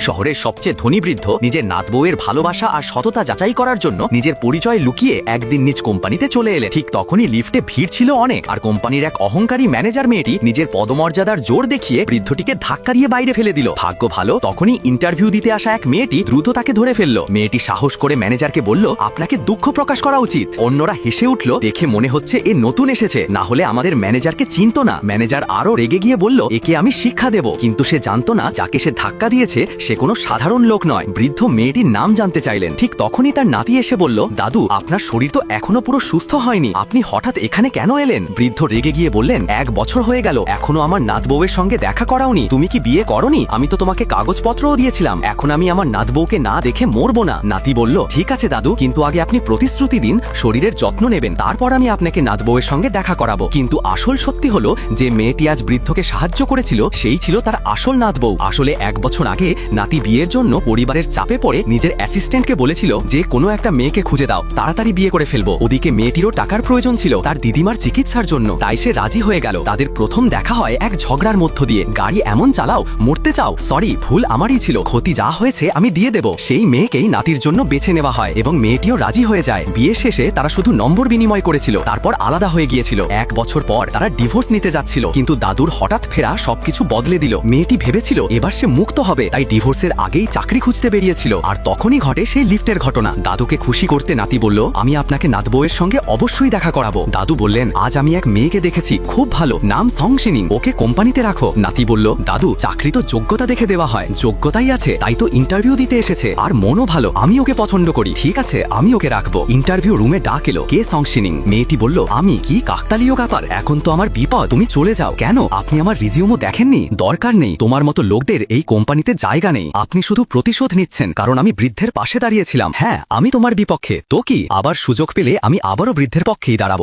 শহরের সবচেয়ে ধনী বৃদ্ধ নিজের নাতবউয়ের ভালোবাসা আর সততা যাচাই করার জন্য নিজের পরিচয় লুকিয়ে একদিন নিজ কোম্পানিতে চলে এলেন। ঠিক তখনই লিফটে ভিড় ছিল অনেক, আর কোম্পানির এক অহংকারী ম্যানেজার মেয়েটি নিজের পদমর্যাদার জোর দেখিয়ে বৃদ্ধটিকে ধাক্কা দিয়ে বাইরে ফেলে দিল। ভাগ্য ভালো, তখনই ইন্টারভিউ দিতে আসা এক মেয়েটি দ্রুত তাকে ধরে ফেলল। মেয়েটি সাহস করে ম্যানেজারকে বলল, আপনাকে দুঃখ প্রকাশ করা উচিত। অন্যরা হেসে উঠল, দেখে মনে হচ্ছে এ নতুন এসেছে, না হলে আমাদের ম্যানেজারকে চিনত না। ম্যানেজার আরো রেগে গিয়ে বলল, একে আমি শিক্ষা দেব। কিন্তু সে জানতো না যাকে সে ধাক্কা দিয়েছে সে কোনো সাধারণ লোক নয়। বৃদ্ধ মেয়েটির নাম জানতে চাইলেন। ঠিক তখনই তার নাতি এসে বলল, দাদু, আপনার শরীর তো এখনো পুরো সুস্থ হয়নি, আপনি হঠাৎ এখানে কেন এলেন? বৃদ্ধ রেগে গিয়ে বললেন, 1 বছর হয়ে গেল, এখনো আমার নাতবউয়ের সঙ্গে দেখা করাওনি। তুমি কি বিয়ে করনি? আমি তো তোমাকে কাগজপত্রও দিয়েছিলাম। এখন আমি আমার নাতবউকে না দেখে মরবো না। নাতি বলল, ঠিক আছে দাদু, কিন্তু আগে আপনি প্রতিশ্রুতি দিন শরীরের যত্ন নেবেন, তারপর আমি আপনাকে নাতবউয়ের সঙ্গে দেখা করাবো। কিন্তু আসল সত্যি হলো যে মেয়েটি আজ বৃদ্ধকে সাহায্য করেছিল সেই ছিল তার আসল নাতবউ। আসলে 1 বছর আগে নাতি বিয়ের জন্য পরিবারের চাপে পড়ে নিজের অ্যাসিস্ট্যান্টকে বলেছিল যে কোনো একটা মেয়েকে খুঁজে দাও, তাড়াতাড়ি বিয়ে করে ফেলবো। ওদিকে মেয়েটিরও টাকার প্রয়োজন ছিল তার দিদিমার চিকিৎসার জন্য, তাই সে রাজি হয়ে গেল। তাদের প্রথম দেখা হয় এক ঝগড়ার মধ্য দিয়ে। গাড়ি এমন চালাও, মরতে চাও? সরি, ভুল আমারই ছিল, ক্ষতি যা হয়েছে আমি দিয়ে দেব। সেই মেয়েকেই নাতির জন্য বেছে নেওয়া হয় এবং মেয়েটিও রাজি হয়ে যায়। বিয়ে শেষে তারা শুধু নম্বর বিনিময় করেছিল, তারপর আলাদা হয়ে গিয়েছিল। 1 বছর পর তারা ডিভোর্স নিতে যাচ্ছিল, কিন্তু দাদুর হঠাৎ ফেরা সবকিছু বদলে দিল। মেয়েটি ভেবেছিল এবার সে মুক্ত হবে, তাই ডিভোর্সের আগেই চাকরি খুঁজতে বেরিয়েছিল। আর তখনই ঘটে সেই লিফটের ঘটনা। দাদুকে খুশি করতে নাতি বলল, আমি আপনাকে নাতবউয়ের সঙ্গে অবশ্যই দেখা করাবো। দাদু বললেন, আজ আমি এক মেয়েকে দেখেছি, খুব ভালো, নাম সংশিনিং, ওকে কোম্পানিতে রাখো। নাতি বলল, দাদু, চাকরি তো যোগ্যতা দেখে দেওয়া হয়, যোগ্যতাই আছে তাই তো ইন্টারভিউ দিতে এসেছে, আর মনও ভালো, আমি ওকে পছন্দ করি। ঠিক আছে, আমি ওকে রাখবো। ইন্টারভিউ রুমে ডাক এলো, কে সংশিনিং? মেয়েটি বলল, আমি। কি কাকতালীয় ব্যাপার, এখন তো আমার বিপদ, তুমি চলে যাও। কেন? আপনি আমার রিজিউমও দেখেননি? দরকার নেই, তোমার মতো লোকদের এই কোম্পানিতে জায়গা নেই। আপনি শুধু প্রতিশোধ নিচ্ছেন কারণ আমি বৃদ্ধের পাশে দাঁড়িয়েছিলাম। হ্যাঁ, আমি তোমার বিপক্ষে, তো কি? আবার সুযোগ পেলে আমি আবারও বৃদ্ধের পক্ষেই দাঁড়াবো।